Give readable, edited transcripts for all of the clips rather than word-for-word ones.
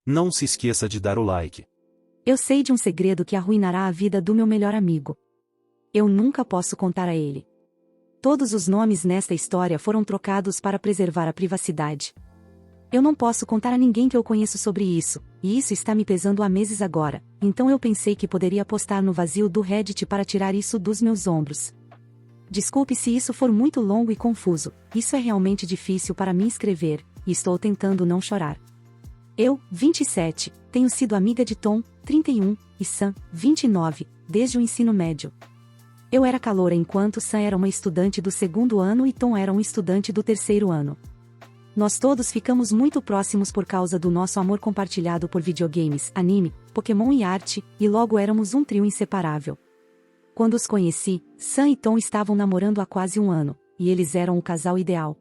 Não se esqueça de dar o like. Eu sei de um segredo que arruinará a vida do meu melhor amigo. Eu nunca posso contar a ele. Todos os nomes nesta história foram trocados para preservar a privacidade. Eu não posso contar a ninguém que eu conheço sobre isso, e isso está me pesando há meses agora, então eu pensei que poderia postar no vazio do Reddit para tirar isso dos meus ombros. Desculpe se isso for muito longo e confuso, isso é realmente difícil para mim escrever, e estou tentando não chorar. Eu, 27, tenho sido amiga de Tom, 31, e Sam, 29, desde o ensino médio. Eu era caloura enquanto Sam era uma estudante do segundo ano e Tom era um estudante do terceiro ano. Nós todos ficamos muito próximos por causa do nosso amor compartilhado por videogames, anime, Pokémon e arte, e logo éramos um trio inseparável. Quando os conheci, Sam e Tom estavam namorando há quase um ano, e eles eram o casal ideal.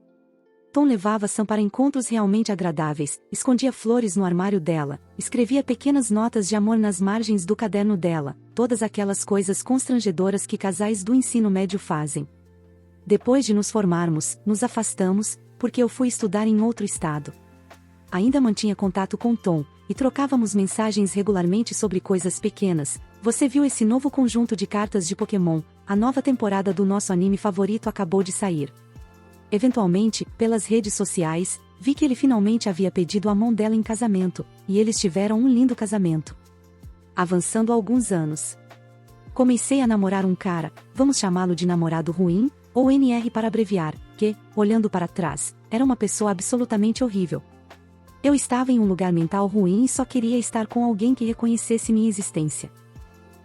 Tom levava Sam para encontros realmente agradáveis, escondia flores no armário dela, escrevia pequenas notas de amor nas margens do caderno dela, todas aquelas coisas constrangedoras que casais do ensino médio fazem. Depois de nos formarmos, nos afastamos, porque eu fui estudar em outro estado. Ainda mantinha contato com Tom, e trocávamos mensagens regularmente sobre coisas pequenas. Você viu esse novo conjunto de cartas de Pokémon? A nova temporada do nosso anime favorito acabou de sair. Eventualmente, pelas redes sociais, vi que ele finalmente havia pedido a mão dela em casamento, e eles tiveram um lindo casamento. Avançando alguns anos. Comecei a namorar um cara, vamos chamá-lo de namorado ruim, ou NR para abreviar, que, olhando para trás, era uma pessoa absolutamente horrível. Eu estava em um lugar mental ruim e só queria estar com alguém que reconhecesse minha existência.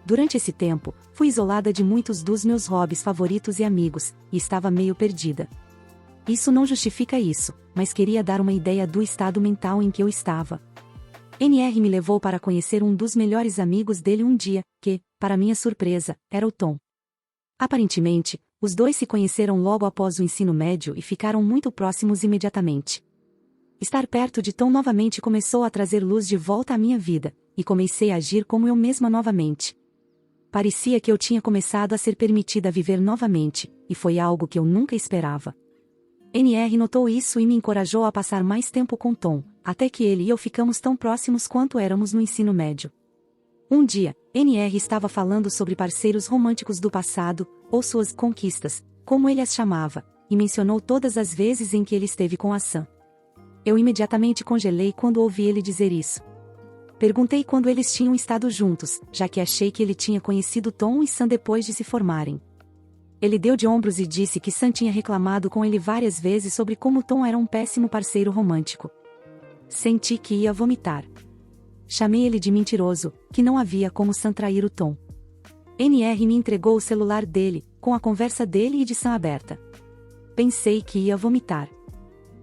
Durante esse tempo, fui isolada de muitos dos meus hobbies favoritos e amigos, e estava meio perdida. Isso não justifica isso, mas queria dar uma ideia do estado mental em que eu estava. NR me levou para conhecer um dos melhores amigos dele um dia, que, para minha surpresa, era o Tom. Aparentemente, os dois se conheceram logo após o ensino médio e ficaram muito próximos imediatamente. Estar perto de Tom novamente começou a trazer luz de volta à minha vida, e comecei a agir como eu mesma novamente. Parecia que eu tinha começado a ser permitida a viver novamente, e foi algo que eu nunca esperava. NR notou isso e me encorajou a passar mais tempo com Tom, até que ele e eu ficamos tão próximos quanto éramos no ensino médio. Um dia, NR estava falando sobre parceiros românticos do passado, ou suas conquistas, como ele as chamava, e mencionou todas as vezes em que ele esteve com a Sam. Eu imediatamente congelei quando ouvi ele dizer isso. Perguntei quando eles tinham estado juntos, já que achei que ele tinha conhecido Tom e Sam depois de se formarem. Ele deu de ombros e disse que Sam tinha reclamado com ele várias vezes sobre como Tom era um péssimo parceiro romântico. Senti que ia vomitar. Chamei ele de mentiroso, que não havia como Sam trair o Tom. NR me entregou o celular dele, com a conversa dele e de Sam aberta. Pensei que ia vomitar.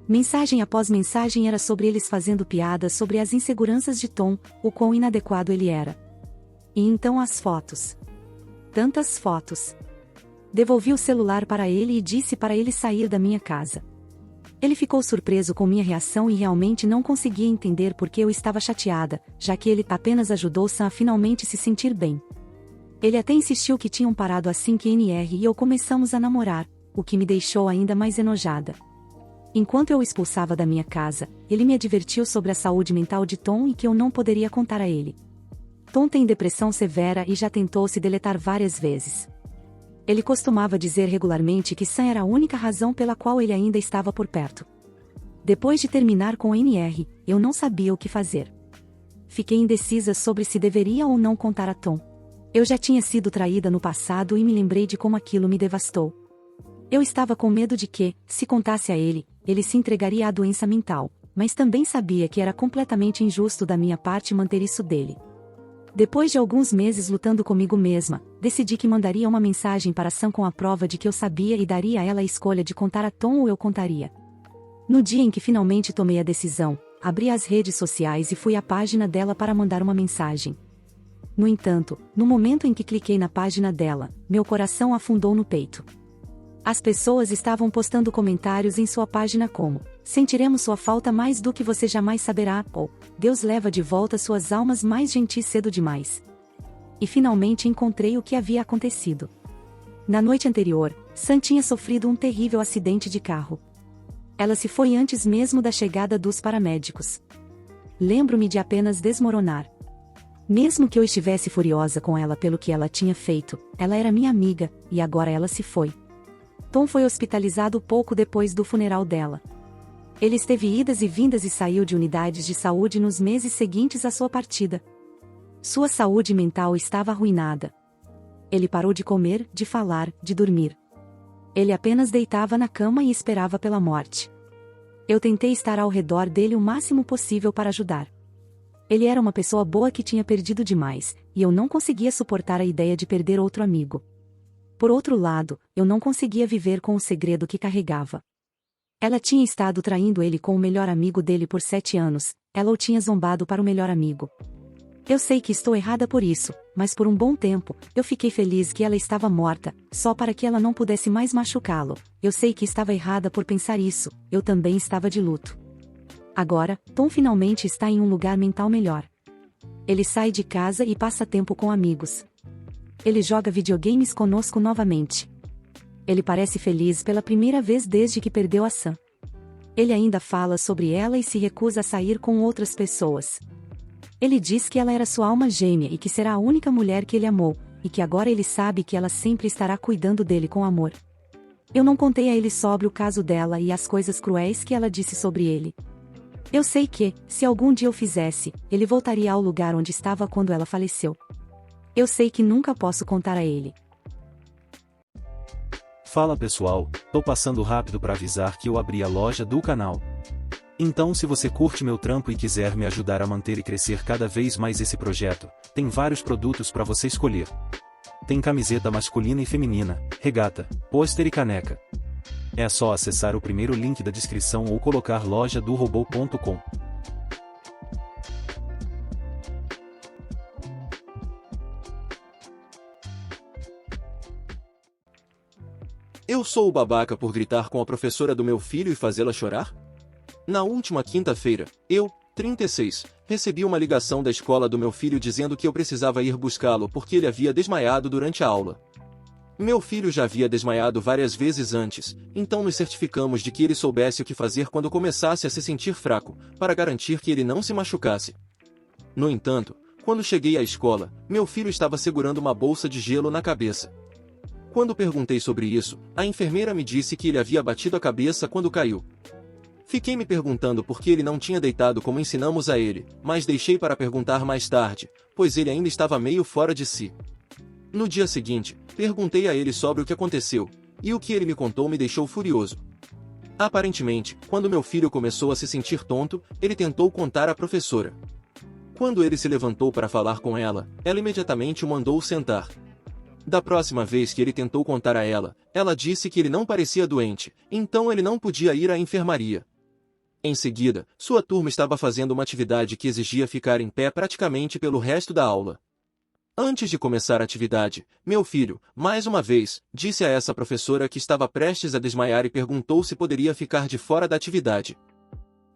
Mensagem após mensagem era sobre eles fazendo piadas sobre as inseguranças de Tom, o quão inadequado ele era. E então as fotos. Tantas fotos. Devolvi o celular para ele e disse para ele sair da minha casa. Ele ficou surpreso com minha reação e realmente não conseguia entender por que eu estava chateada, já que ele apenas ajudou Sam a finalmente se sentir bem. Ele até insistiu que tinham parado assim que NR e eu começamos a namorar, o que me deixou ainda mais enojada. Enquanto eu o expulsava da minha casa, ele me advertiu sobre a saúde mental de Tom e que eu não poderia contar a ele. Tom tem depressão severa e já tentou se deletar várias vezes. Ele costumava dizer regularmente que Sam era a única razão pela qual ele ainda estava por perto. Depois de terminar com NR, eu não sabia o que fazer. Fiquei indecisa sobre se deveria ou não contar a Tom. Eu já tinha sido traída no passado e me lembrei de como aquilo me devastou. Eu estava com medo de que, se contasse a ele, ele se entregaria à doença mental, mas também sabia que era completamente injusto da minha parte manter isso dele. Depois de alguns meses lutando comigo mesma, decidi que mandaria uma mensagem para Sam com a prova de que eu sabia e daria a ela a escolha de contar a Tom ou eu contaria. No dia em que finalmente tomei a decisão, abri as redes sociais e fui à página dela para mandar uma mensagem. No entanto, no momento em que cliquei na página dela, meu coração afundou no peito. As pessoas estavam postando comentários em sua página como: sentiremos sua falta mais do que você jamais saberá, ou Deus leva de volta suas almas mais gentis cedo demais. E finalmente encontrei o que havia acontecido. Na noite anterior, Sam tinha sofrido um terrível acidente de carro. Ela se foi antes mesmo da chegada dos paramédicos. lembro-me de apenas desmoronar. Mesmo que eu estivesse furiosa com ela pelo que ela tinha feito, ela era minha amiga, e agora ela se foi. Tom foi hospitalizado pouco depois do funeral dela. Ele esteve idas e vindas e saiu de unidades de saúde nos meses seguintes à sua partida. Sua saúde mental estava arruinada. Ele parou de comer, de falar, de dormir. Ele apenas deitava na cama e esperava pela morte. Eu tentei estar ao redor dele o máximo possível para ajudar. Ele era uma pessoa boa que tinha perdido demais, e eu não conseguia suportar a ideia de perder outro amigo. Por outro lado, eu não conseguia viver com o segredo que carregava. Ela tinha estado traindo ele com o melhor amigo dele por 7 anos, ela o tinha zombado para o melhor amigo. Eu sei que estou errada por isso, mas por um bom tempo, eu fiquei feliz que ela estava morta, só para que ela não pudesse mais machucá-lo. Eu sei que estava errada por pensar isso, eu também estava de luto. Agora, Tom finalmente está em um lugar mental melhor. Ele sai de casa e passa tempo com amigos. Ele joga videogames conosco novamente. Ele parece feliz pela primeira vez desde que perdeu a Sam. Ele ainda fala sobre ela e se recusa a sair com outras pessoas. Ele diz que ela era sua alma gêmea e que será a única mulher que ele amou, e que agora ele sabe que ela sempre estará cuidando dele com amor. Eu não contei a ele sobre o caso dela e as coisas cruéis que ela disse sobre ele. Eu sei que, se algum dia eu fizesse, ele voltaria ao lugar onde estava quando ela faleceu. Eu sei que nunca posso contar a ele. Fala pessoal, tô passando rápido para avisar que eu abri a loja do canal. Então se você curte meu trampo e quiser me ajudar a manter e crescer cada vez mais esse projeto, tem vários produtos para você escolher. Tem camiseta masculina e feminina, regata, pôster e caneca. É só acessar o primeiro link da descrição ou colocar lojadorobô.com. Eu sou o babaca por gritar com a professora do meu filho e fazê-la chorar? Na última quinta-feira, eu, 36, recebi uma ligação da escola do meu filho dizendo que eu precisava ir buscá-lo porque ele havia desmaiado durante a aula. Meu filho já havia desmaiado várias vezes antes, então nos certificamos de que ele soubesse o que fazer quando começasse a se sentir fraco, para garantir que ele não se machucasse. No entanto, quando cheguei à escola, meu filho estava segurando uma bolsa de gelo na cabeça. Quando perguntei sobre isso, a enfermeira me disse que ele havia batido a cabeça quando caiu. Fiquei me perguntando por que ele não tinha deitado como ensinamos a ele, mas deixei para perguntar mais tarde, pois ele ainda estava meio fora de si. No dia seguinte, perguntei a ele sobre o que aconteceu, e o que ele me contou me deixou furioso. Aparentemente, quando meu filho começou a se sentir tonto, ele tentou contar à professora. Quando ele se levantou para falar com ela, ela imediatamente o mandou sentar. Da próxima vez que ele tentou contar a ela, ela disse que ele não parecia doente, então ele não podia ir à enfermaria. Em seguida, sua turma estava fazendo uma atividade que exigia ficar em pé praticamente pelo resto da aula. Antes de começar a atividade, meu filho, mais uma vez, disse a essa professora que estava prestes a desmaiar e perguntou se poderia ficar de fora da atividade.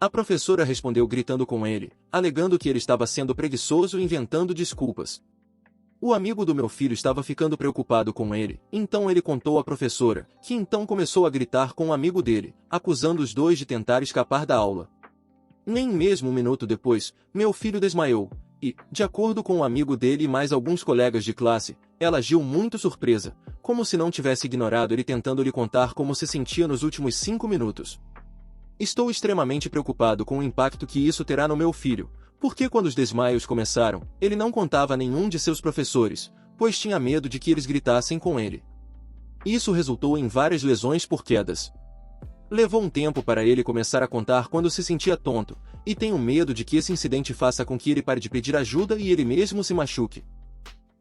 A professora respondeu gritando com ele, alegando que ele estava sendo preguiçoso e inventando desculpas. O amigo do meu filho estava ficando preocupado com ele, então ele contou à professora, que então começou a gritar com um amigo dele, acusando os dois de tentar escapar da aula. Nem mesmo um minuto depois, meu filho desmaiou, e, de acordo com um amigo dele e mais alguns colegas de classe, ela agiu muito surpresa, como se não tivesse ignorado ele tentando lhe contar como se sentia nos últimos 5 minutos. Estou extremamente preocupado com o impacto que isso terá no meu filho, porque quando os desmaios começaram, ele não contava a nenhum de seus professores, pois tinha medo de que eles gritassem com ele. Isso resultou em várias lesões por quedas. Levou um tempo para ele começar a contar quando se sentia tonto, e tenho medo de que esse incidente faça com que ele pare de pedir ajuda e ele mesmo se machuque.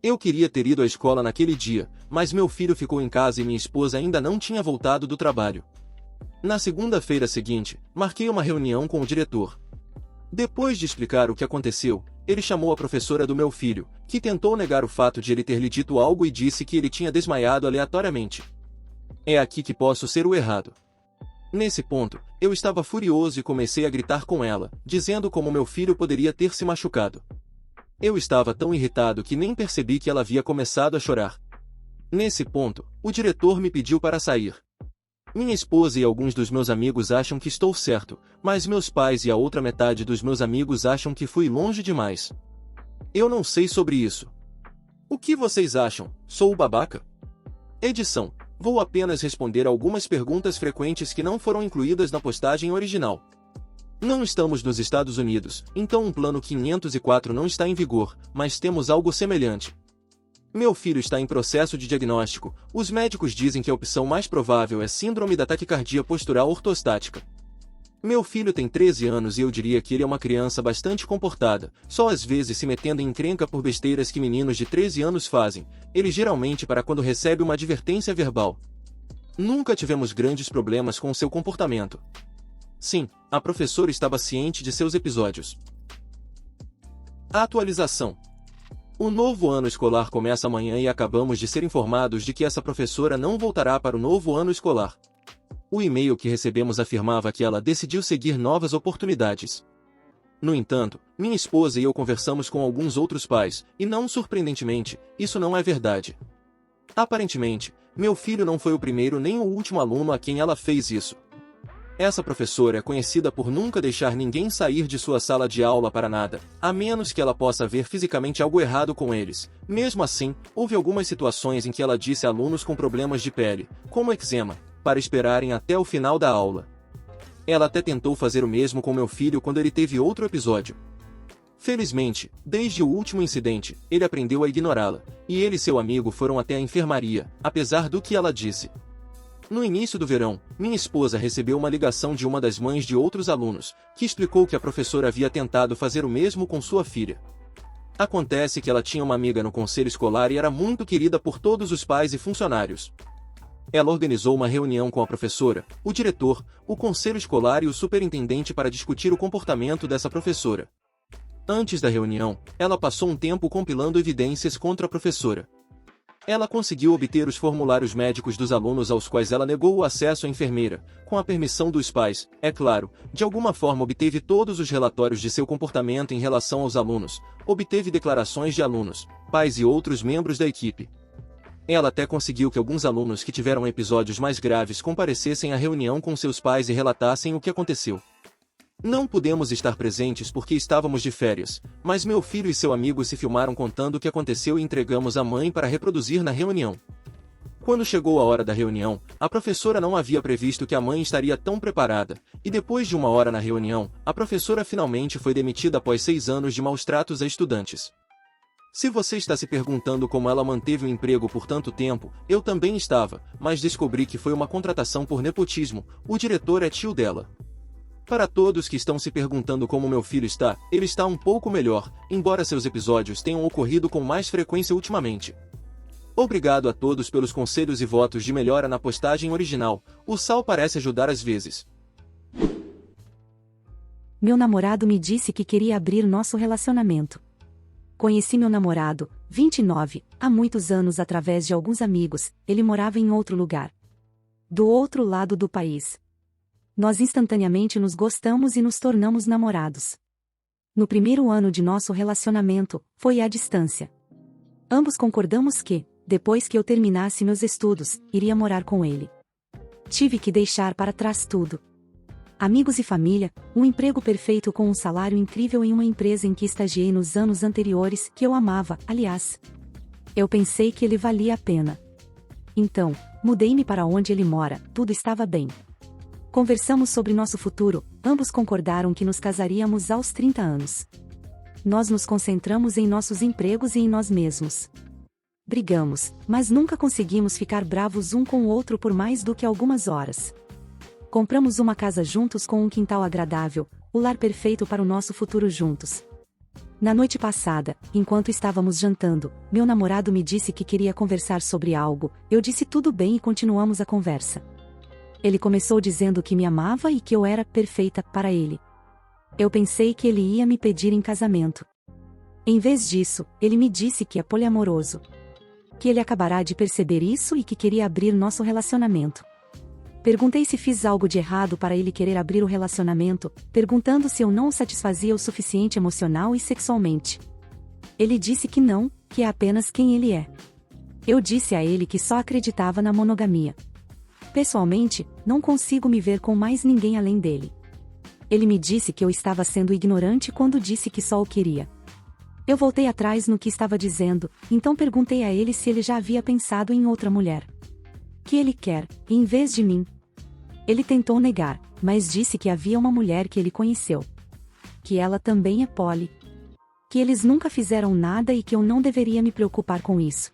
Eu queria ter ido à escola naquele dia, mas meu filho ficou em casa e minha esposa ainda não tinha voltado do trabalho. Na segunda-feira seguinte, marquei uma reunião com o diretor. Depois de explicar o que aconteceu, ele chamou a professora do meu filho, que tentou negar o fato de ele ter lhe dito algo e disse que ele tinha desmaiado aleatoriamente. É aqui que posso ser o errado. Nesse ponto, eu estava furioso e comecei a gritar com ela, dizendo como meu filho poderia ter se machucado. Eu estava tão irritado que nem percebi que ela havia começado a chorar. Nesse ponto, o diretor me pediu para sair. Minha esposa e alguns dos meus amigos acham que estou certo, mas meus pais e a outra metade dos meus amigos acham que fui longe demais. Eu não sei sobre isso. O que vocês acham? Sou o babaca? Edição. Vou apenas responder algumas perguntas frequentes que não foram incluídas na postagem original. Não estamos nos Estados Unidos, então um plano 504 não está em vigor, mas temos algo semelhante. Meu filho está em processo de diagnóstico. Os médicos dizem que a opção mais provável é síndrome da taquicardia postural ortostática. Meu filho tem 13 anos e eu diria que ele é uma criança bastante comportada, só às vezes se metendo em encrenca por besteiras que meninos de 13 anos fazem, ele geralmente para quando recebe uma advertência verbal. Nunca tivemos grandes problemas com seu comportamento. Sim, a professora estava ciente de seus episódios. A atualização. O novo ano escolar começa amanhã e acabamos de ser informados de que essa professora não voltará para o novo ano escolar. O e-mail que recebemos afirmava que ela decidiu seguir novas oportunidades. No entanto, minha esposa e eu conversamos com alguns outros pais, e não surpreendentemente, isso não é verdade. Aparentemente, meu filho não foi o primeiro nem o último aluno a quem ela fez isso. Essa professora é conhecida por nunca deixar ninguém sair de sua sala de aula para nada, a menos que ela possa ver fisicamente algo errado com eles. Mesmo assim, houve algumas situações em que ela disse a alunos com problemas de pele, como eczema, para esperarem até o final da aula. Ela até tentou fazer o mesmo com meu filho quando ele teve outro episódio. Felizmente, desde o último incidente, ele aprendeu a ignorá-la, e ele e seu amigo foram até a enfermaria, apesar do que ela disse. No início do verão, minha esposa recebeu uma ligação de uma das mães de outros alunos, que explicou que a professora havia tentado fazer o mesmo com sua filha. Acontece que ela tinha uma amiga no conselho escolar e era muito querida por todos os pais e funcionários. Ela organizou uma reunião com a professora, o diretor, o conselho escolar e o superintendente para discutir o comportamento dessa professora. Antes da reunião, ela passou um tempo compilando evidências contra a professora. Ela conseguiu obter os formulários médicos dos alunos aos quais ela negou o acesso à enfermeira, com a permissão dos pais, é claro, de alguma forma obteve todos os relatórios de seu comportamento em relação aos alunos, obteve declarações de alunos, pais e outros membros da equipe. Ela até conseguiu que alguns alunos que tiveram episódios mais graves comparecessem à reunião com seus pais e relatassem o que aconteceu. Não pudemos estar presentes porque estávamos de férias, mas meu filho e seu amigo se filmaram contando o que aconteceu e entregamos à mãe para reproduzir na reunião. Quando chegou a hora da reunião, a professora não havia previsto que a mãe estaria tão preparada, e depois de 1 hora na reunião, a professora finalmente foi demitida após 6 anos de maus tratos a estudantes. Se você está se perguntando como ela manteve o emprego por tanto tempo, eu também estava, mas descobri que foi uma contratação por nepotismo, o diretor é tio dela. Para todos que estão se perguntando como meu filho está, ele está um pouco melhor, embora seus episódios tenham ocorrido com mais frequência ultimamente. Obrigado a todos pelos conselhos e votos de melhora na postagem original, o Sal parece ajudar às vezes. Meu namorado me disse que queria abrir nosso relacionamento. Conheci meu namorado, 29, há muitos anos através de alguns amigos, ele morava em outro lugar. Do outro lado do país. Nós instantaneamente nos gostamos e nos tornamos namorados. No primeiro ano de nosso relacionamento, foi à distância. Ambos concordamos que, depois que eu terminasse meus estudos, iria morar com ele. Tive que deixar para trás tudo. Amigos e família, um emprego perfeito com um salário incrível em uma empresa em que estagiei nos anos anteriores, que eu amava, aliás. Eu pensei que ele valia a pena. Então, mudei-me para onde ele mora, tudo estava bem. Conversamos sobre nosso futuro, ambos concordaram que nos casaríamos aos 30 anos. Nós nos concentramos em nossos empregos e em nós mesmos. Brigamos, mas nunca conseguimos ficar bravos um com o outro por mais do que algumas horas. Compramos uma casa juntos com um quintal agradável, o lar perfeito para o nosso futuro juntos. Na noite passada, enquanto estávamos jantando, meu namorado me disse que queria conversar sobre algo, eu disse tudo bem e continuamos a conversa. Ele começou dizendo que me amava e que eu era perfeita para ele. Eu pensei que ele ia me pedir em casamento. Em vez disso, ele me disse que é poliamoroso. Que ele acabará de perceber isso e que queria abrir nosso relacionamento. Perguntei se fiz algo de errado para ele querer abrir o relacionamento, perguntando se eu não o satisfazia o suficiente emocional e sexualmente. Ele disse que não, que é apenas quem ele é. Eu disse a ele que só acreditava na monogamia. Pessoalmente, não consigo me ver com mais ninguém além dele. Ele me disse que eu estava sendo ignorante quando disse que só o queria. Eu voltei atrás no que estava dizendo, então perguntei a ele se ele já havia pensado em outra mulher. Que ele quer, em vez de mim. Ele tentou negar, mas disse que havia uma mulher que ele conheceu. Que ela também é poli. Que eles nunca fizeram nada e que eu não deveria me preocupar com isso.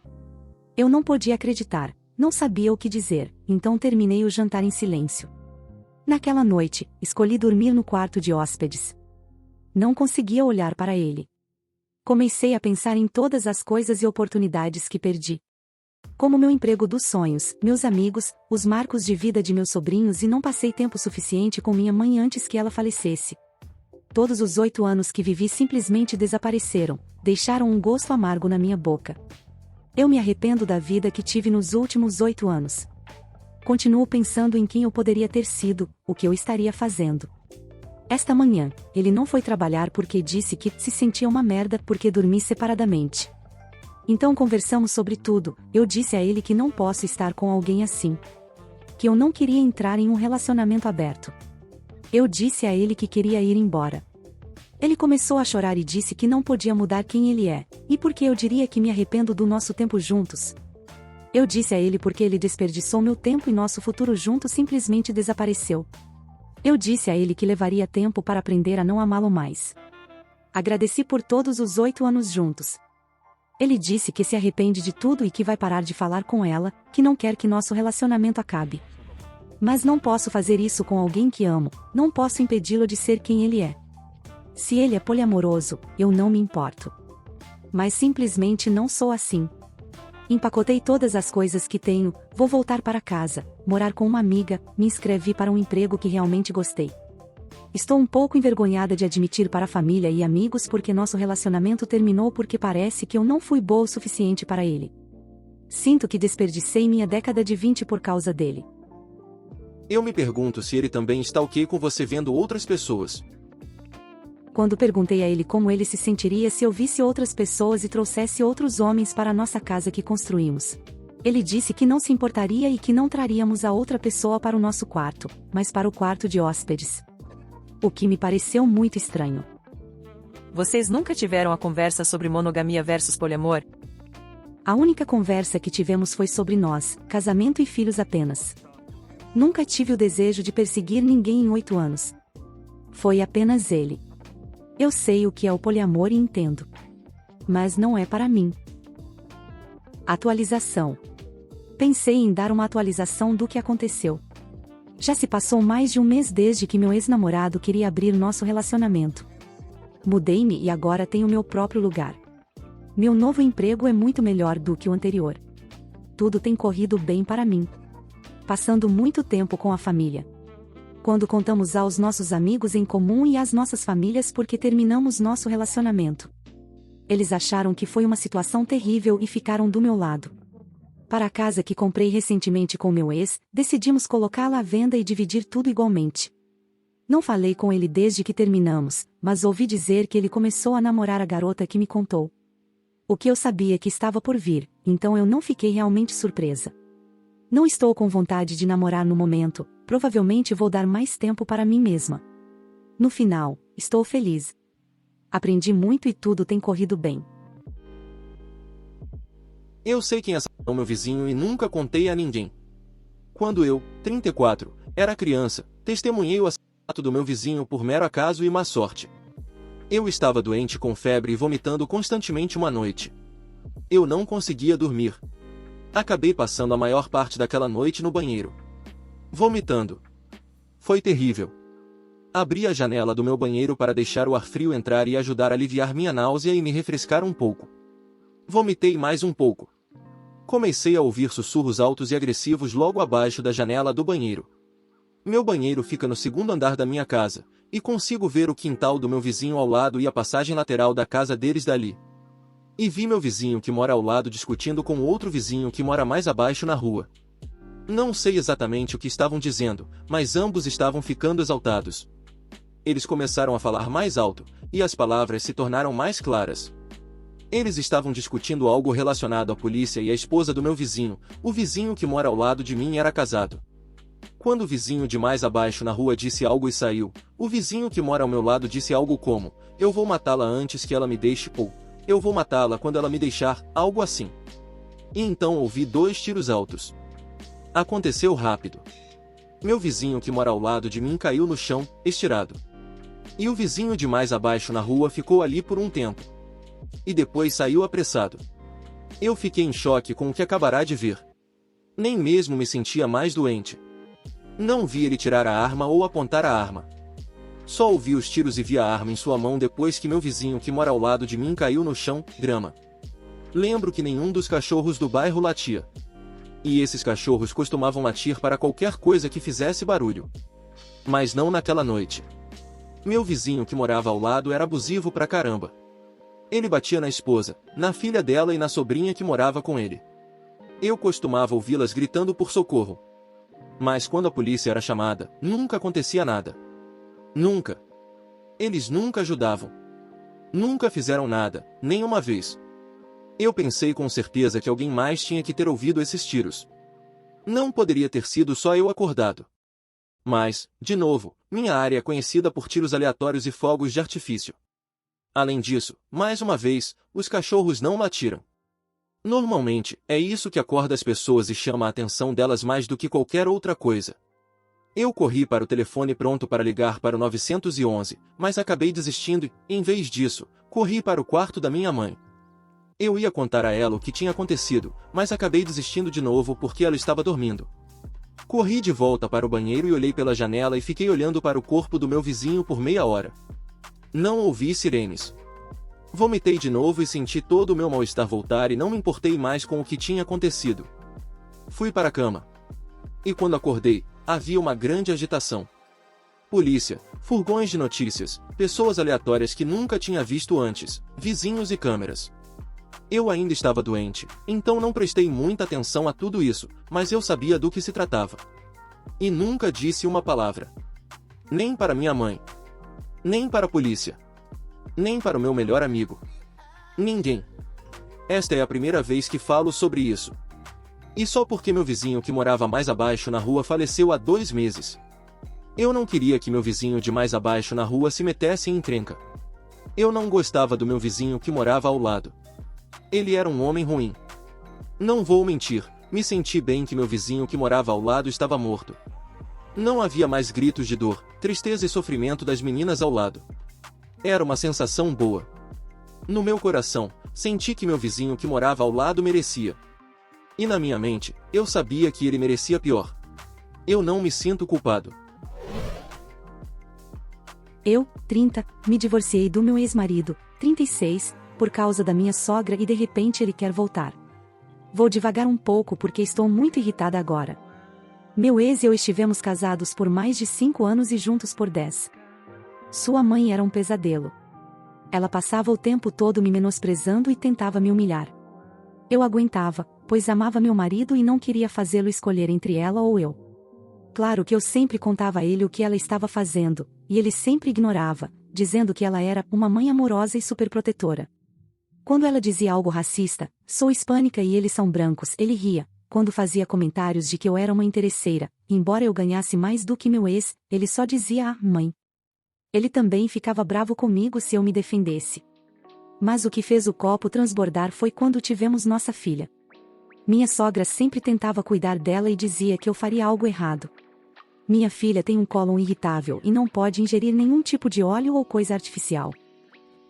Eu não podia acreditar, não sabia o que dizer, então terminei o jantar em silêncio. Naquela noite, escolhi dormir no quarto de hóspedes. Não conseguia olhar para ele. Comecei a pensar em todas as coisas e oportunidades que perdi. Como meu emprego dos sonhos, meus amigos, os marcos de vida de meus sobrinhos e não passei tempo suficiente com minha mãe antes que ela falecesse. Todos os 8 anos que vivi simplesmente desapareceram, deixaram um gosto amargo na minha boca. Eu me arrependo da vida que tive nos últimos 8 anos. Continuo pensando em quem eu poderia ter sido, o que eu estaria fazendo. Esta manhã, ele não foi trabalhar porque disse que se sentia uma merda porque dormi separadamente. Então conversamos sobre tudo, eu disse a ele que não posso estar com alguém assim. Que eu não queria entrar em um relacionamento aberto. Eu disse a ele que queria ir embora. Ele começou a chorar e disse que não podia mudar quem ele é, e porque eu diria que me arrependo do nosso tempo juntos. Eu disse a ele porque ele desperdiçou meu tempo e nosso futuro junto simplesmente desapareceu. Eu disse a ele que levaria tempo para aprender a não amá-lo mais. Agradeci por todos os 8 anos juntos. Ele disse que se arrepende de tudo e que vai parar de falar com ela, que não quer que nosso relacionamento acabe. Mas não posso fazer isso com alguém que amo, não posso impedi-lo de ser quem ele é. Se ele é poliamoroso, eu não me importo. Mas simplesmente não sou assim. Empacotei todas as coisas que tenho, vou voltar para casa, morar com uma amiga, me inscrevi para um emprego que realmente gostei. Estou um pouco envergonhada de admitir para a família e amigos porque nosso relacionamento terminou porque parece que eu não fui boa o suficiente para ele. Sinto que desperdicei minha década de 20 por causa dele. Eu me pergunto se ele também está ok com você vendo outras pessoas. Quando perguntei a ele como ele se sentiria se eu visse outras pessoas e trouxesse outros homens para a nossa casa que construímos. Ele disse que não se importaria e que não traríamos a outra pessoa para o nosso quarto, mas para o quarto de hóspedes. O que me pareceu muito estranho. Vocês nunca tiveram a conversa sobre monogamia versus poliamor? A única conversa que tivemos foi sobre nós, casamento e filhos apenas. Nunca tive o desejo de perseguir ninguém em 8 anos. Foi apenas ele. Eu sei o que é o poliamor e entendo. Mas não é para mim. Atualização. Pensei em dar uma atualização do que aconteceu. Já se passou mais de um mês desde que meu ex-namorado queria abrir nosso relacionamento. Mudei-me e agora tenho meu próprio lugar. Meu novo emprego é muito melhor do que o anterior. Tudo tem corrido bem para mim. Passando muito tempo com a família. Quando contamos aos nossos amigos em comum e às nossas famílias porque terminamos nosso relacionamento. Eles acharam que foi uma situação terrível e ficaram do meu lado. Para a casa que comprei recentemente com meu ex, decidimos colocá-la à venda e dividir tudo igualmente. Não falei com ele desde que terminamos, mas ouvi dizer que ele começou a namorar a garota que me contou. O que eu sabia que estava por vir, então eu não fiquei realmente surpresa. Não estou com vontade de namorar no momento, provavelmente vou dar mais tempo para mim mesma. No final, estou feliz. Aprendi muito e tudo tem corrido bem. Eu sei quem é meu vizinho e nunca contei a ninguém. Quando eu, 34, era criança, testemunhei o assassinato do meu vizinho por mero acaso e má sorte. Eu estava doente com febre e vomitando constantemente uma noite. Eu não conseguia dormir. Acabei passando a maior parte daquela noite no banheiro. Vomitando. Foi terrível. Abri a janela do meu banheiro para deixar o ar frio entrar e ajudar a aliviar minha náusea e me refrescar um pouco. Vomitei mais um pouco. Comecei a ouvir sussurros altos e agressivos logo abaixo da janela do banheiro. Meu banheiro fica no 2º andar da minha casa, e consigo ver o quintal do meu vizinho ao lado e a passagem lateral da casa deles dali. E vi meu vizinho que mora ao lado discutindo com outro vizinho que mora mais abaixo na rua. Não sei exatamente o que estavam dizendo, mas ambos estavam ficando exaltados. Eles começaram a falar mais alto, e as palavras se tornaram mais claras. Eles estavam discutindo algo relacionado à polícia e a esposa do meu vizinho, o vizinho que mora ao lado de mim era casado. Quando o vizinho de mais abaixo na rua disse algo e saiu, o vizinho que mora ao meu lado disse algo como: eu vou matá-la antes que ela me deixe, ou eu vou matá-la quando ela me deixar, algo assim. E então ouvi 2 tiros altos. Aconteceu rápido. Meu vizinho que mora ao lado de mim caiu no chão, estirado. E o vizinho de mais abaixo na rua ficou ali por um tempo. E depois saiu apressado. Eu fiquei em choque com o que acabará de ver. Nem mesmo me sentia mais doente. Não vi ele tirar a arma ou apontar a arma. Só ouvi os tiros e vi a arma em sua mão depois que meu vizinho que mora ao lado de mim caiu no chão, grama. Lembro que nenhum dos cachorros do bairro latia. E esses cachorros costumavam latir para qualquer coisa que fizesse barulho. Mas não naquela noite. Meu vizinho que morava ao lado era abusivo pra caramba. Ele batia na esposa, na filha dela e na sobrinha que morava com ele. Eu costumava ouvi-las gritando por socorro. Mas quando a polícia era chamada, nunca acontecia nada. Nunca. Eles nunca ajudavam. Nunca fizeram nada, nem uma vez. Eu pensei com certeza que alguém mais tinha que ter ouvido esses tiros. Não poderia ter sido só eu acordado. Mas, de novo, minha área é conhecida por tiros aleatórios e fogos de artifício. Além disso, mais uma vez, os cachorros não latiram. Normalmente, é isso que acorda as pessoas e chama a atenção delas mais do que qualquer outra coisa. Eu corri para o telefone pronto para ligar para o 911, mas acabei desistindo e, em vez disso, corri para o quarto da minha mãe. Eu ia contar a ela o que tinha acontecido, mas acabei desistindo de novo porque ela estava dormindo. Corri de volta para o banheiro e olhei pela janela e fiquei olhando para o corpo do meu vizinho por meia hora. Não ouvi sirenes. Vomitei de novo e senti todo o meu mal-estar voltar e não me importei mais com o que tinha acontecido. Fui para a cama. E quando acordei, havia uma grande agitação. Polícia, furgões de notícias, pessoas aleatórias que nunca tinha visto antes, vizinhos e câmeras. Eu ainda estava doente, então não prestei muita atenção a tudo isso, mas eu sabia do que se tratava. E nunca disse uma palavra. Nem para minha mãe. Nem para a polícia. Nem para o meu melhor amigo. Ninguém. Esta é a primeira vez que falo sobre isso. E só porque meu vizinho que morava mais abaixo na rua faleceu há 2 meses. Eu não queria que meu vizinho de mais abaixo na rua se metesse em encrenca. Eu não gostava do meu vizinho que morava ao lado. Ele era um homem ruim. Não vou mentir, me senti bem que meu vizinho que morava ao lado estava morto. Não havia mais gritos de dor, tristeza e sofrimento das meninas ao lado. Era uma sensação boa. No meu coração, senti que meu vizinho que morava ao lado merecia. E na minha mente, eu sabia que ele merecia pior. Eu não me sinto culpado. Eu, 30, me divorciei do meu ex-marido, 36, por causa da minha sogra e de repente ele quer voltar. Vou devagar um pouco porque estou muito irritada agora. Meu ex e eu estivemos casados por mais de 5 anos e juntos por 10. Sua mãe era um pesadelo. Ela passava o tempo todo me menosprezando e tentava me humilhar. Eu aguentava, pois amava meu marido e não queria fazê-lo escolher entre ela ou eu. Claro que eu sempre contava a ele o que ela estava fazendo, e ele sempre ignorava, dizendo que ela era uma mãe amorosa e superprotetora. Quando ela dizia algo racista, sou hispânica e eles são brancos, ele ria. Quando fazia comentários de que eu era uma interesseira, embora eu ganhasse mais do que meu ex, ele só dizia mãe. Ele também ficava bravo comigo se eu me defendesse. Mas o que fez o copo transbordar foi quando tivemos nossa filha. Minha sogra sempre tentava cuidar dela e dizia que eu faria algo errado. Minha filha tem um cólon irritável e não pode ingerir nenhum tipo de óleo ou coisa artificial.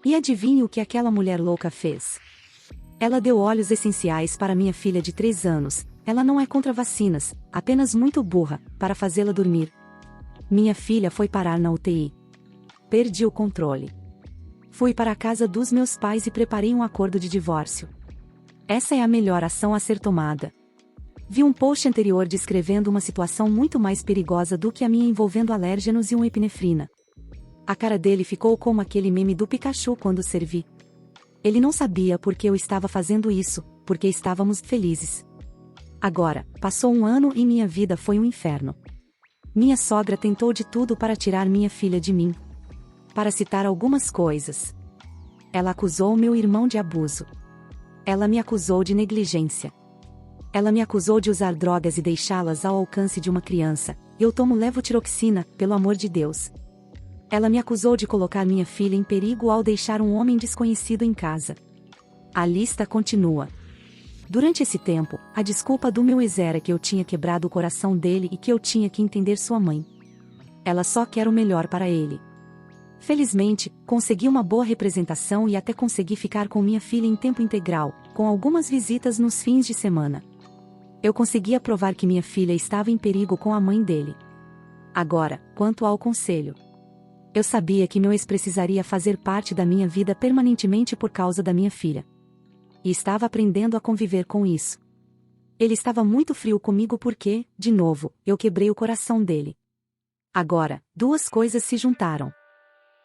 E adivinhe o que aquela mulher louca fez? Ela deu óleos essenciais para minha filha de 3 anos, ela não é contra vacinas, apenas muito burra, para fazê-la dormir. Minha filha foi parar na UTI. Perdi o controle. Fui para a casa dos meus pais e preparei um acordo de divórcio. Essa é a melhor ação a ser tomada. Vi um post anterior descrevendo uma situação muito mais perigosa do que a minha envolvendo alérgenos e uma epinefrina. A cara dele ficou como aquele meme do Pikachu quando servi. Ele não sabia por que eu estava fazendo isso, porque estávamos felizes. Agora, passou 1 ano e minha vida foi um inferno. Minha sogra tentou de tudo para tirar minha filha de mim. Para citar algumas coisas. Ela acusou meu irmão de abuso. Ela me acusou de negligência. Ela me acusou de usar drogas e deixá-las ao alcance de uma criança, eu tomo levotiroxina, pelo amor de Deus. Ela me acusou de colocar minha filha em perigo ao deixar um homem desconhecido em casa. A lista continua. Durante esse tempo, a desculpa do meu ex era que eu tinha quebrado o coração dele e que eu tinha que entender sua mãe. Ela só quer o melhor para ele. Felizmente, consegui uma boa representação e até consegui ficar com minha filha em tempo integral, com algumas visitas nos fins de semana. Eu conseguia provar que minha filha estava em perigo com a mãe dele. Agora, quanto ao conselho. Eu sabia que meu ex precisaria fazer parte da minha vida permanentemente por causa da minha filha. E estava aprendendo a conviver com isso. Ele estava muito frio comigo porque, de novo, eu quebrei o coração dele. Agora, duas coisas se juntaram.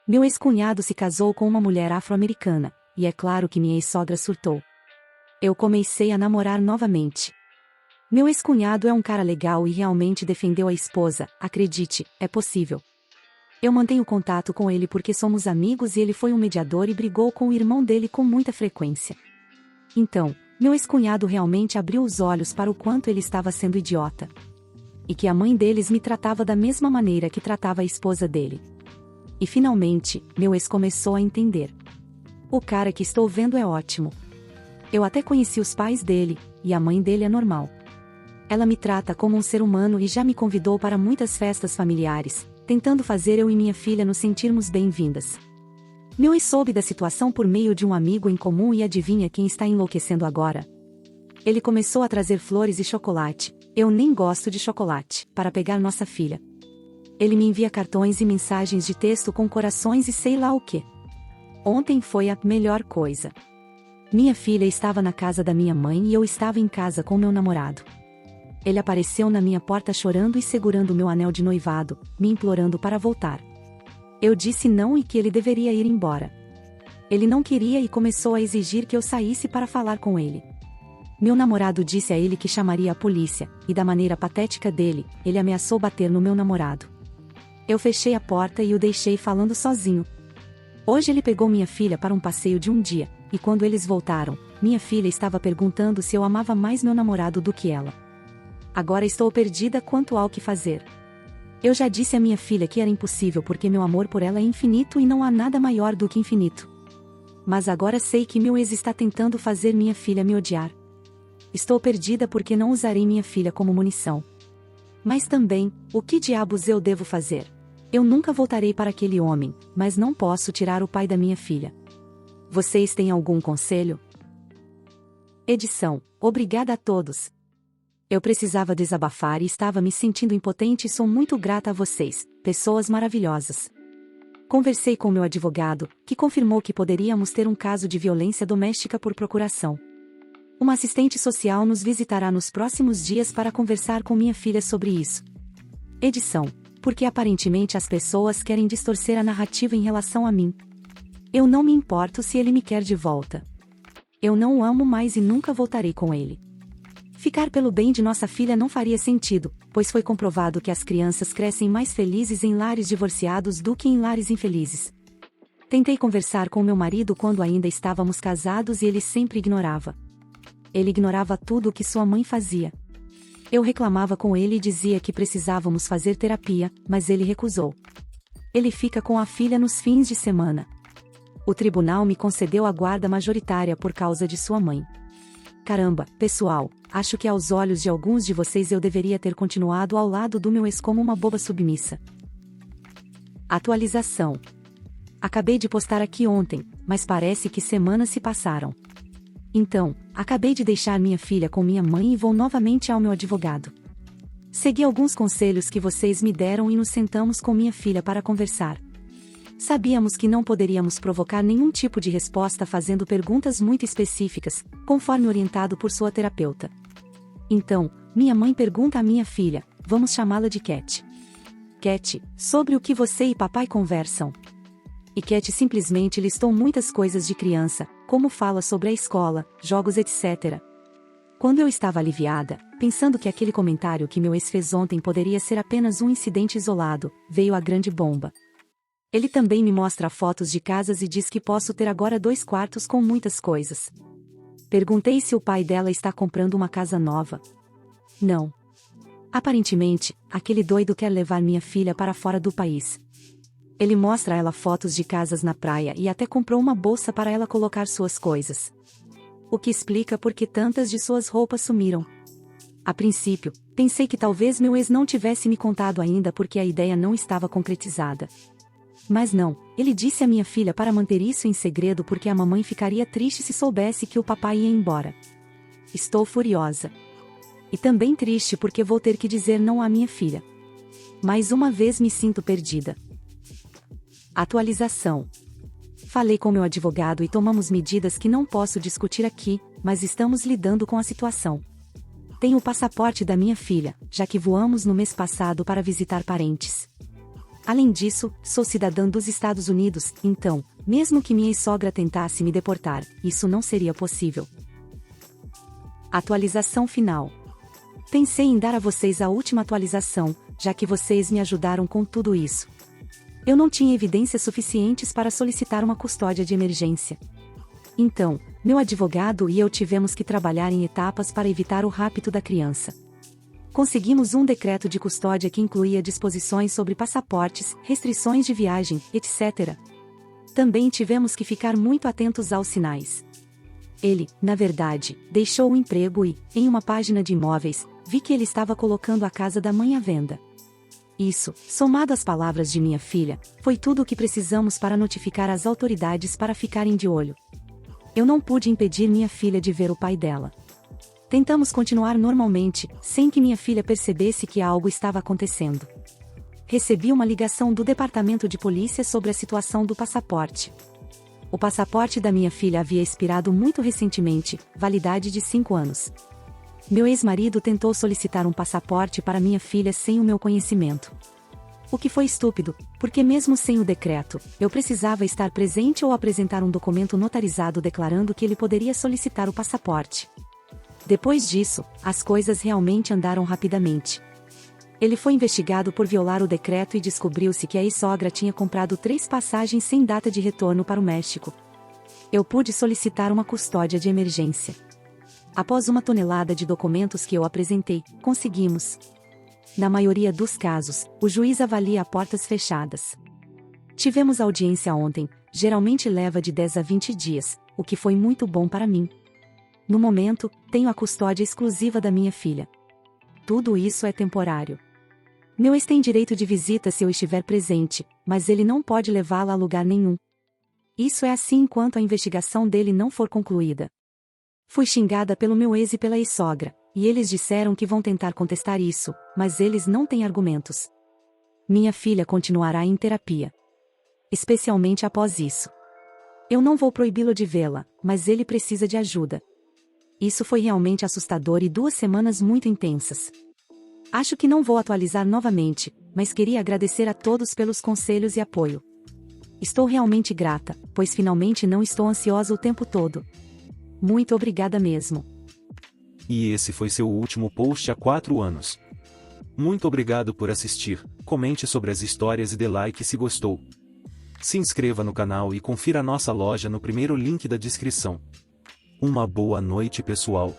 Meu ex-cunhado se casou com uma mulher afro-americana, e é claro que minha ex-sogra surtou. Eu comecei a namorar novamente. Meu ex-cunhado é um cara legal e realmente defendeu a esposa, acredite, é possível. Eu mantenho contato com ele porque somos amigos e ele foi um mediador e brigou com o irmão dele com muita frequência. Então, meu ex-cunhado realmente abriu os olhos para o quanto ele estava sendo idiota. E que a mãe deles me tratava da mesma maneira que tratava a esposa dele. E finalmente, meu ex começou a entender. O cara que estou vendo é ótimo. Eu até conheci os pais dele, e a mãe dele é normal. Ela me trata como um ser humano e já me convidou para muitas festas familiares, tentando fazer eu e minha filha nos sentirmos bem-vindas. Meu ex soube da situação por meio de um amigo em comum e adivinha quem está enlouquecendo agora? Ele começou a trazer flores e chocolate, eu nem gosto de chocolate, para pegar nossa filha. Ele me envia cartões e mensagens de texto com corações e sei lá o que. Ontem foi a melhor coisa. Minha filha estava na casa da minha mãe e eu estava em casa com meu namorado. Ele apareceu na minha porta chorando e segurando meu anel de noivado, me implorando para voltar. Eu disse não e que ele deveria ir embora. Ele não queria e começou a exigir que eu saísse para falar com ele. Meu namorado disse a ele que chamaria a polícia, e da maneira patética dele, ele ameaçou bater no meu namorado. Eu fechei a porta e o deixei falando sozinho. Hoje ele pegou minha filha para um passeio de um dia, e quando eles voltaram, minha filha estava perguntando se eu amava mais meu namorado do que ela. Agora estou perdida quanto ao que fazer. Eu já disse à minha filha que era impossível porque meu amor por ela é infinito e não há nada maior do que infinito. Mas agora sei que meu ex está tentando fazer minha filha me odiar. Estou perdida porque não usarei minha filha como munição. Mas também, o que diabos eu devo fazer? Eu nunca voltarei para aquele homem, mas não posso tirar o pai da minha filha. Vocês têm algum conselho? Edição. Obrigada a todos. Eu precisava desabafar e estava me sentindo impotente e sou muito grata a vocês, pessoas maravilhosas. Conversei com meu advogado, que confirmou que poderíamos ter um caso de violência doméstica por procuração. Uma assistente social nos visitará nos próximos dias para conversar com minha filha sobre isso. Edição. Porque aparentemente as pessoas querem distorcer a narrativa em relação a mim. Eu não me importo se ele me quer de volta. Eu não o amo mais e nunca voltarei com ele. Ficar pelo bem de nossa filha não faria sentido, pois foi comprovado que as crianças crescem mais felizes em lares divorciados do que em lares infelizes. Tentei conversar com meu marido quando ainda estávamos casados e ele sempre ignorava. Ele ignorava tudo o que sua mãe fazia. Eu reclamava com ele e dizia que precisávamos fazer terapia, mas ele recusou. Ele fica com a filha nos fins de semana. O tribunal me concedeu a guarda majoritária por causa de sua mãe. Caramba, pessoal, acho que aos olhos de alguns de vocês eu deveria ter continuado ao lado do meu ex como uma boba submissa. Atualização. Acabei de postar aqui ontem, mas parece que semanas se passaram. Então, acabei de deixar minha filha com minha mãe e vou novamente ao meu advogado. Segui alguns conselhos que vocês me deram e nos sentamos com minha filha para conversar. Sabíamos que não poderíamos provocar nenhum tipo de resposta fazendo perguntas muito específicas, conforme orientado por sua terapeuta. Então, minha mãe pergunta à minha filha, vamos chamá-la de Cat. Cat, sobre o que você e papai conversam? E Cat simplesmente listou muitas coisas de criança, como fala sobre a escola, jogos etc. Quando eu estava aliviada, pensando que aquele comentário que meu ex fez ontem poderia ser apenas um incidente isolado, veio a grande bomba. Ele também me mostra fotos de casas e diz que posso ter agora 2 quartos com muitas coisas. Perguntei se o pai dela está comprando uma casa nova. Não. Aparentemente, aquele doido quer levar minha filha para fora do país. Ele mostra a ela fotos de casas na praia e até comprou uma bolsa para ela colocar suas coisas. O que explica por que tantas de suas roupas sumiram. A princípio, pensei que talvez meu ex não tivesse me contado ainda porque a ideia não estava concretizada. Mas não, ele disse à minha filha para manter isso em segredo porque a mamãe ficaria triste se soubesse que o papai ia embora. Estou furiosa. E também triste porque vou ter que dizer não à minha filha. Mais uma vez me sinto perdida. Atualização. Falei com meu advogado e tomamos medidas que não posso discutir aqui, mas estamos lidando com a situação. Tenho o passaporte da minha filha, já que voamos no mês passado para visitar parentes. Além disso, sou cidadã dos Estados Unidos, então, mesmo que minha ex-sogra tentasse me deportar, isso não seria possível. Atualização final. Pensei em dar a vocês a última atualização, já que vocês me ajudaram com tudo isso. Eu não tinha evidências suficientes para solicitar uma custódia de emergência. Então, meu advogado e eu tivemos que trabalhar em etapas para evitar o rapto da criança. Conseguimos um decreto de custódia que incluía disposições sobre passaportes, restrições de viagem, etc. Também tivemos que ficar muito atentos aos sinais. Ele, na verdade, deixou o emprego e, em uma página de imóveis, vi que ele estava colocando a casa da mãe à venda. Isso, somado às palavras de minha filha, foi tudo o que precisamos para notificar as autoridades para ficarem de olho. Eu não pude impedir minha filha de ver o pai dela. Tentamos continuar normalmente, sem que minha filha percebesse que algo estava acontecendo. Recebi uma ligação do departamento de polícia sobre a situação do passaporte. O passaporte da minha filha havia expirado muito recentemente, validade de 5 anos. Meu ex-marido tentou solicitar um passaporte para minha filha sem o meu conhecimento. O que foi estúpido, porque mesmo sem o decreto, eu precisava estar presente ou apresentar um documento notarizado declarando que ele poderia solicitar o passaporte. Depois disso, as coisas realmente andaram rapidamente. Ele foi investigado por violar o decreto e descobriu-se que a ex-sogra tinha comprado 3 passagens sem data de retorno para o México. Eu pude solicitar uma custódia de emergência. Após 1 tonelada de documentos que eu apresentei, conseguimos. Na maioria dos casos, o juiz avalia a portas fechadas. Tivemos audiência ontem, geralmente leva de 10 a 20 dias, o que foi muito bom para mim. No momento, tenho a custódia exclusiva da minha filha. Tudo isso é temporário. Meu ex tem direito de visita se eu estiver presente, mas ele não pode levá-la a lugar nenhum. Isso é assim enquanto a investigação dele não for concluída. Fui xingada pelo meu ex e pela ex-sogra, e eles disseram que vão tentar contestar isso, mas eles não têm argumentos. Minha filha continuará em terapia. Especialmente após isso. Eu não vou proibi-lo de vê-la, mas ele precisa de ajuda. Isso foi realmente assustador e 2 semanas muito intensas. Acho que não vou atualizar novamente, mas queria agradecer a todos pelos conselhos e apoio. Estou realmente grata, pois finalmente não estou ansiosa o tempo todo. Muito obrigada mesmo. E esse foi seu último post há 4 anos. Muito obrigado por assistir, comente sobre as histórias e dê like se gostou. Se inscreva no canal e confira a nossa loja no primeiro link da descrição. Uma boa noite, pessoal.